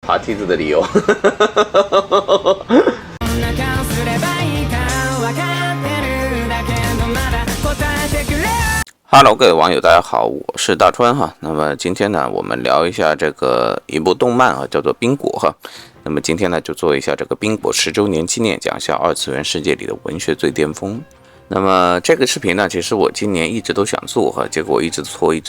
爬梯子的理由。Hello， 各位网友，大家好，我是大川哈。那么今天呢，我们聊一下这个一部动漫啊，叫做《冰果》哈。那么今天呢，就做一下这个冰果10周年纪念，讲一下二次元世界里的文学最巅峰。那么这个视频呢，其实我今年一直都想做哈，结果一直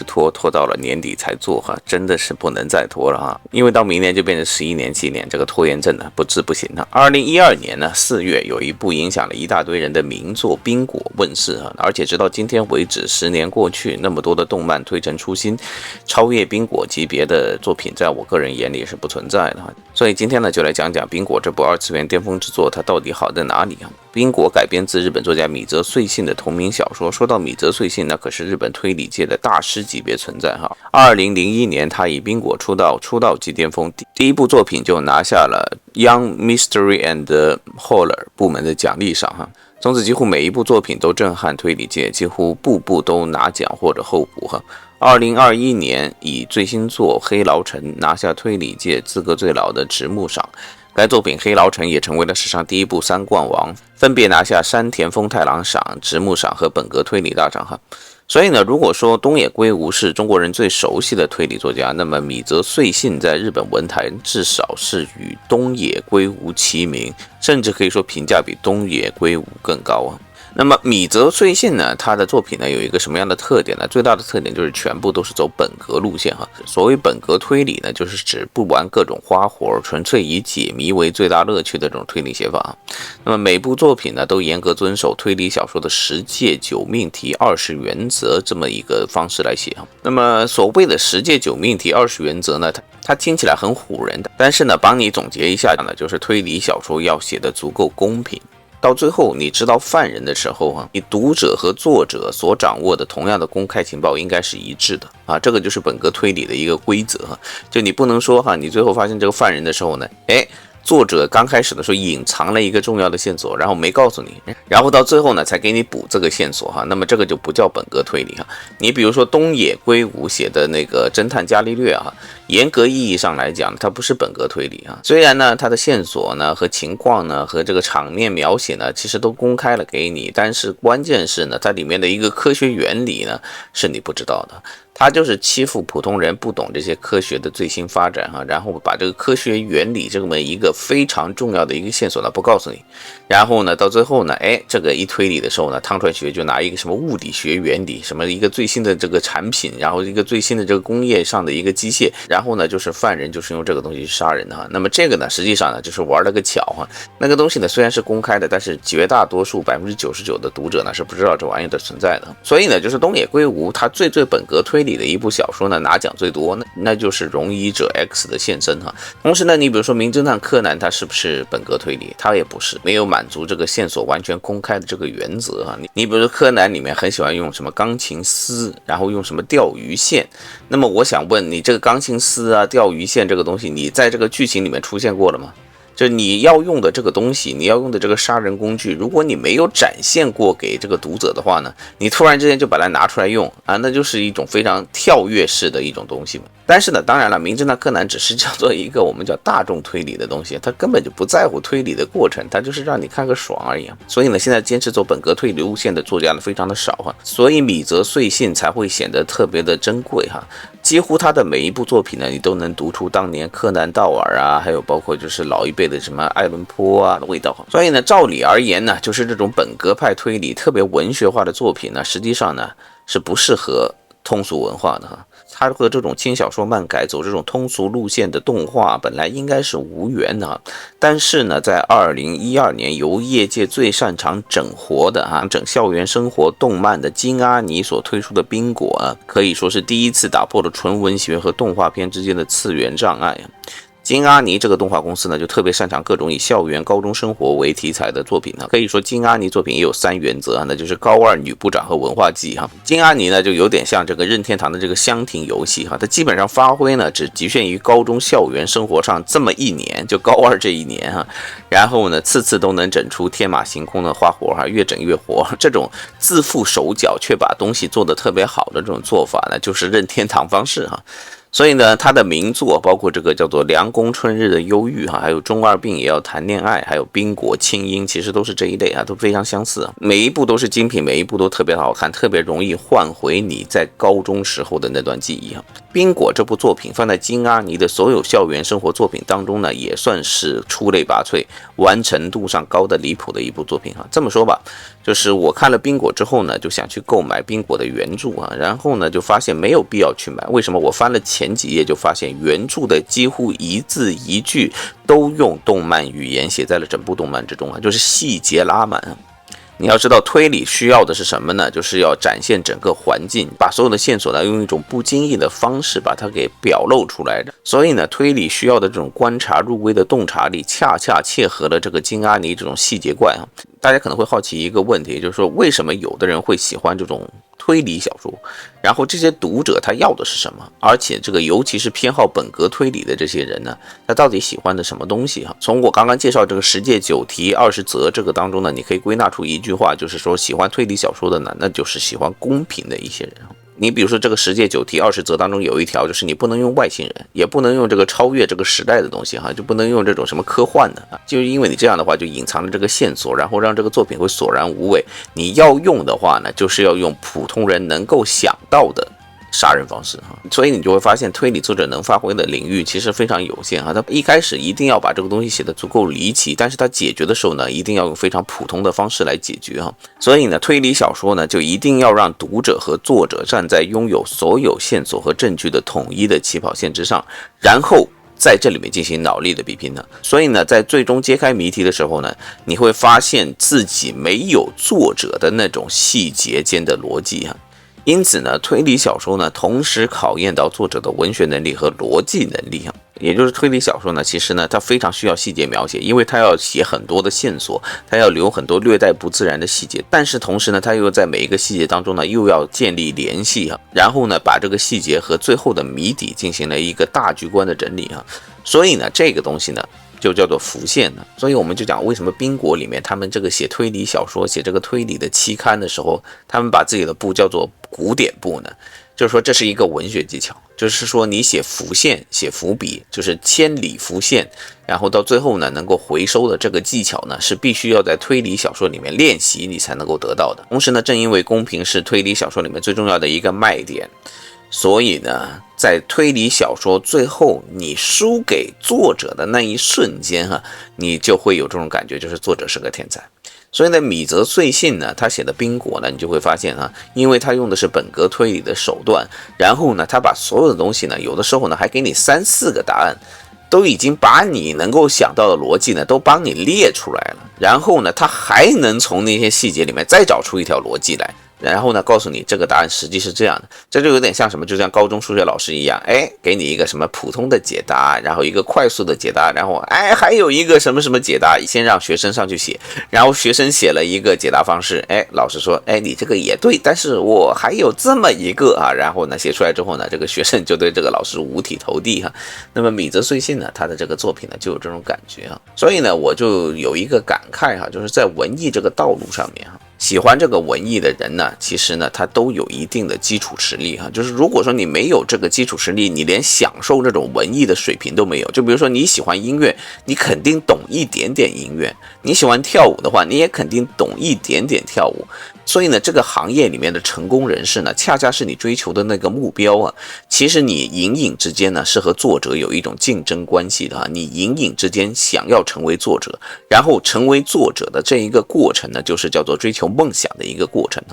拖到了年底才做哈，真的是不能再拖了哈，因为到明年就变成11年纪念，这个拖延症呢不治不行了。2012年呢4月，有一部影响了一大堆人的名作《冰果》问世哈，而且直到今天为止，10年过去，那么多的动漫推陈出新，超越《冰果》级别的作品，在我个人眼里是不存在的哈。所以今天呢，就来讲讲《冰果》这部二次元巅峰之作，它到底好在哪里啊？冰果改编自日本作家米泽穗信的同名小说。说到米泽穗信，那可是日本推理界的大师级别存在哈。2001年，他以冰果出道即巅峰，第一部作品就拿下了 Young Mystery and Horror 部门的奖励赏哈。从此几乎每一部作品都震撼推理界，几乎部部都拿奖或者候补哈。2021年以最新作《黑牢城》拿下推理界资格最老的直木赏。该作品《黑牢城》也成为了史上第一部3冠王，分别拿下山田丰太郎赏、直木赏和本格推理大赏哈。所以呢，如果说东野圭吾是中国人最熟悉的推理作家，那么米泽穗信在日本文坛至少是与东野圭吾齐名，甚至可以说评价比东野圭吾更高啊。那么米泽穗信呢，他的作品呢有一个什么样的特点呢？最大的特点就是全部都是走本格路线哈。所谓本格推理呢，就是指不玩各种花活，纯粹以解谜为最大乐趣的这种推理写法。那么每部作品呢，都严格遵守推理小说的10诫9命题20原则这么一个方式来写哈。那么所谓的10诫9命题20原则呢，它听起来很唬人的，但是呢，帮你总结一下呢，就是推理小说要写得足够公平。到最后你知道犯人的时候啊，你读者和作者所掌握的同样的公开情报应该是一致的啊，这个就是本格推理的一个规则哈。就你不能说哈，你最后发现这个犯人的时候呢，作者刚开始的时候隐藏了一个重要的线索，然后没告诉你，然后到最后呢才给你补这个线索哈，那么这个就不叫本格推理哈。你比如说东野圭吾写的那个侦探伽利略哈，严格意义上来讲，它不是本格推理啊。虽然呢，它的线索呢和情况呢和这个场面描写呢，其实都公开了给你，但是关键是呢，它里面的一个科学原理呢是你不知道的。他就是欺负普通人不懂这些科学的最新发展哈，然后把这个科学原理这么一个非常重要的一个线索呢不告诉你，然后呢到最后呢，这个一推理的时候呢，汤川学就拿一个什么物理学原理，什么一个最新的这个产品，然后一个最新的这个工业上的一个机械，然后呢就是犯人就是用这个东西去杀人哈。那么这个呢实际上呢就是玩了个巧哈，那个东西呢虽然是公开的，但是绝大多数99%的读者呢是不知道这玩意的存在的。所以呢就是东野圭吾他最本格推理的一部小说呢拿奖最多，那就是《容疑者 X 的现身》哈。同时呢，你比如说《名侦探柯南》，它是不是本格推理？它也不是，没有满足这个线索完全公开的这个原则哈。你比如说柯南里面很喜欢用什么钢琴丝，然后用什么钓鱼线。那么我想问你，这个钢琴丝啊、钓鱼线这个东西，你在这个剧情里面出现过了吗？就你要用的这个东西，你要用的这个杀人工具，如果你没有展现过给这个读者的话呢，你突然之间就把它拿出来用啊，那就是一种非常跳跃式的一种东西嘛。但是呢，当然了，名侦探柯南只是叫做一个我们叫大众推理的东西，他根本就不在乎推理的过程，他就是让你看个爽而已。所以呢，现在坚持走本格推理路线的作家呢非常的少哈，所以米泽穗信才会显得特别的珍贵哈。几乎他的每一部作品呢，你都能读出当年柯南道尔啊，还有包括就是老一辈的什么爱伦坡啊的味道。所以呢，照理而言呢，就是这种本格派推理特别文学化的作品呢，实际上呢是不适合通俗文化的哈。它和这种轻小说漫改走这种通俗路线的动画本来应该是无缘的，但是呢，在2012年由业界最擅长整活的整校园生活动漫的金阿尼所推出的冰果可以说是第一次打破了纯文学和动画片之间的次元障碍。金阿尼这个动画公司呢，就特别擅长各种以校园高中生活为题材的作品呢。可以说金阿尼作品也有3原则那就是高二女部长和文化季哈。金阿尼呢就有点像这个任天堂的这个箱庭游戏哈，它基本上发挥呢只局限于高中校园生活上这么一年，就高二这一年哈。然后呢次都能整出天马行空的花活哈，越整越活。这种自负手脚却把东西做得特别好的这种做法呢，就是任天堂方式哈。所以呢，他的名作包括这个叫做《凉宫春日的忧郁》还有中二病也要谈恋爱，还有冰果清音，其实都是这一类都非常相似每一部都是精品，每一部都特别好看，特别容易唤回你在高中时候的那段记忆冰果这部作品放在金阿尼的所有校园生活作品当中呢，也算是出类拔萃、完成度上高的离谱的一部作品这么说吧，就是我看了冰果之后呢，就想去购买冰果的原著然后呢就发现没有必要去买。为什么？我翻了前几页就发现原著的几乎一字一句都用动漫语言写在了整部动漫之中就是细节拉满你要知道推理需要的是什么呢？就是要展现整个环境，把所有的线索呢用一种不经意的方式把它给表露出来的。所以呢，推理需要的这种观察入微的洞察力，恰恰切合了这个金阿尼这种细节怪大家可能会好奇一个问题，就是说为什么有的人会喜欢这种推理小说，然后这些读者他要的是什么？而且这个尤其是偏好本格推理的这些人呢，他到底喜欢的什么东西从我刚刚介绍这个10届9题20则这个当中呢，你可以归纳出一句话，就是说喜欢推理小说的呢，那就是喜欢公平的一些人你比如说这个10届9题20则当中有一条，就是你不能用外星人，也不能用这个超越这个时代的东西就不能用这种什么科幻的就是因为你这样的话就隐藏了这个线索，然后让这个作品会索然无味。你要用的话呢，就是要用普通人能够想到的杀人方式所以你就会发现推理作者能发挥的领域其实非常有限他一开始一定要把这个东西写得足够离奇，但是他解决的时候呢，一定要用非常普通的方式来解决所以呢，推理小说呢就一定要让读者和作者站在拥有所有线索和证据的统一的起跑线之上，然后在这里面进行脑力的比拼所以呢，在最终揭开谜题的时候呢，你会发现自己没有作者的那种细节间的逻辑因此呢，推理小说呢，同时考验到作者的文学能力和逻辑能力也就是推理小说呢，其实呢，它非常需要细节描写，因为它要写很多的线索，它要留很多略带不自然的细节，但是同时呢，它又在每一个细节当中呢，又要建立联系然后呢，把这个细节和最后的谜底进行了一个大局观的整理所以呢，这个东西呢，就叫做浮现所以我们就讲为什么冰果里面他们这个写推理小说写这个推理的期刊的时候，他们把自己的部叫做古典部呢，就是说这是一个文学技巧，就是说你写浮现写伏笔，就是千里浮现，然后到最后呢能够回收的这个技巧呢，是必须要在推理小说里面练习你才能够得到的。同时呢，正因为公平是推理小说里面最重要的一个卖点，所以呢，在推理小说最后你输给作者的那一瞬间你就会有这种感觉，就是作者是个天才。所以呢，米泽穗信呢，他写的冰果呢，你就会发现因为他用的是本格推理的手段，然后呢，他把所有的东西呢，有的时候呢，还给你3、4个答案，都已经把你能够想到的逻辑呢，都帮你列出来了，然后呢，他还能从那些细节里面再找出一条逻辑来。然后呢，告诉你这个答案实际是这样的，这就有点像什么，就像高中数学老师一样，给你一个什么普通的解答，然后一个快速的解答，然后还有一个什么什么解答，先让学生上去写，然后学生写了一个解答方式，老师说，你这个也对，但是我还有这么一个然后呢，写出来之后呢，这个学生就对这个老师五体投地那么米泽穗信呢，他的这个作品呢，就有这种感觉所以呢，我就有一个感慨就是在文艺这个道路上面喜欢这个文艺的人呢，其实呢，他都有一定的基础实力就是如果说你没有这个基础实力，你连享受这种文艺的水平都没有。就比如说你喜欢音乐，你肯定懂一点点音乐；你喜欢跳舞的话，你也肯定懂一点点跳舞。所以呢，这个行业里面的成功人士呢，恰恰是你追求的那个目标其实你隐隐之间呢，是和作者有一种竞争关系的你隐隐之间想要成为作者，然后成为作者的这一个过程呢，就是叫做追求梦想的一个过程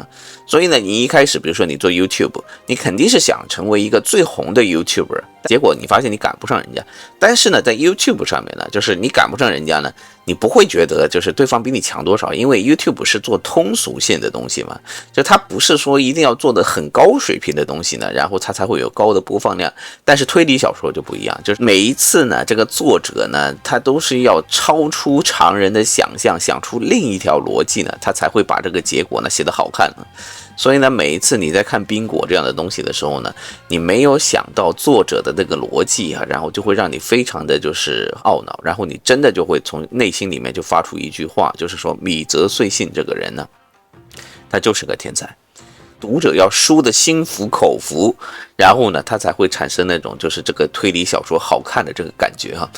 所以呢，你一开始比如说你做 YouTube， 你肯定是想成为一个最红的 YouTuber， 结果你发现你赶不上人家。但是呢，在 YouTube 上面呢，就是你赶不上人家呢，你不会觉得就是对方比你强多少，因为 YouTube 是做通俗性的东西嘛，就它不是说一定要做的很高水平的东西呢，然后它才会有高的播放量。但是推理小说就不一样，就是每一次呢，这个作者呢，他都是要超出常人的想象，想出另一条逻辑呢，他才会把这个结果呢写得好看所以呢，每一次你在看冰果这样的东西的时候呢，你没有想到作者的这个逻辑然后就会让你非常的就是懊恼，然后你真的就会从内心里面就发出一句话，就是说米泽穗信这个人呢，他就是个天才。读者要输的心服口服，然后呢，他才会产生那种就是这个推理小说好看的这个感觉哈。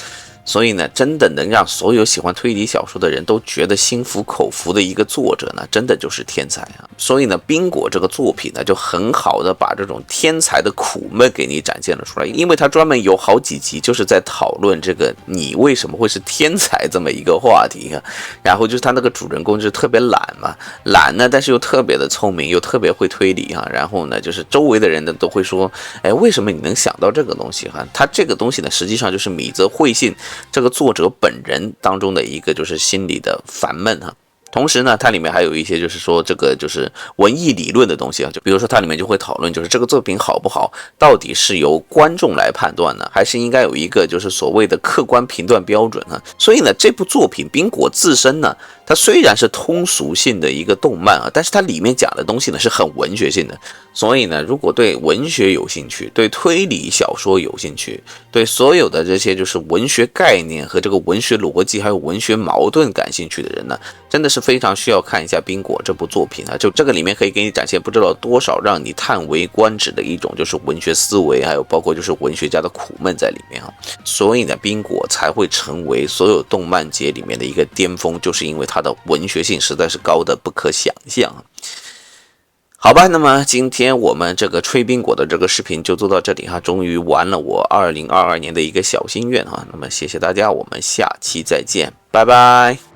所以呢，真的能让所有喜欢推理小说的人都觉得心服口服的一个作者呢，真的就是天才啊！所以呢，冰果这个作品呢，就很好的把这种天才的苦闷给你展现了出来，因为他专门有好几集就是在讨论这个你为什么会是天才这么一个话题啊。然后就是他那个主人公就是特别懒嘛，懒呢，但是又特别的聪明，又特别会推理啊。然后呢，就是周围的人呢都会说，哎，为什么你能想到这个东西哈？他这个东西呢，实际上就是米泽惠信这个作者本人当中的一个就是心理的烦闷哈。同时呢，它里面还有一些就是说这个就是文艺理论的东西啊，就比如说它里面就会讨论就是这个作品好不好，到底是由观众来判断呢，还是应该有一个就是所谓的客观评断标准啊？所以呢，这部作品冰果自身呢，它虽然是通俗性的一个动漫啊，但是它里面讲的东西呢是很文学性的。所以呢，如果对文学有兴趣，对推理小说有兴趣，对所有的这些就是文学概念和这个文学逻辑还有文学矛盾感兴趣的人呢，真的是非常需要看一下冰果这部作品啊。就这个里面可以给你展现不知道多少让你叹为观止的一种就是文学思维，还有包括就是文学家的苦闷在里面啊。所以呢，冰果才会成为所有动漫节里面的一个巅峰，就是因为它的文学性实在是高的不可想象。好吧，那么今天我们这个吹冰果的这个视频就做到这里哈，终于完了我2022年的一个小心愿哈。那么谢谢大家，我们下期再见，拜拜。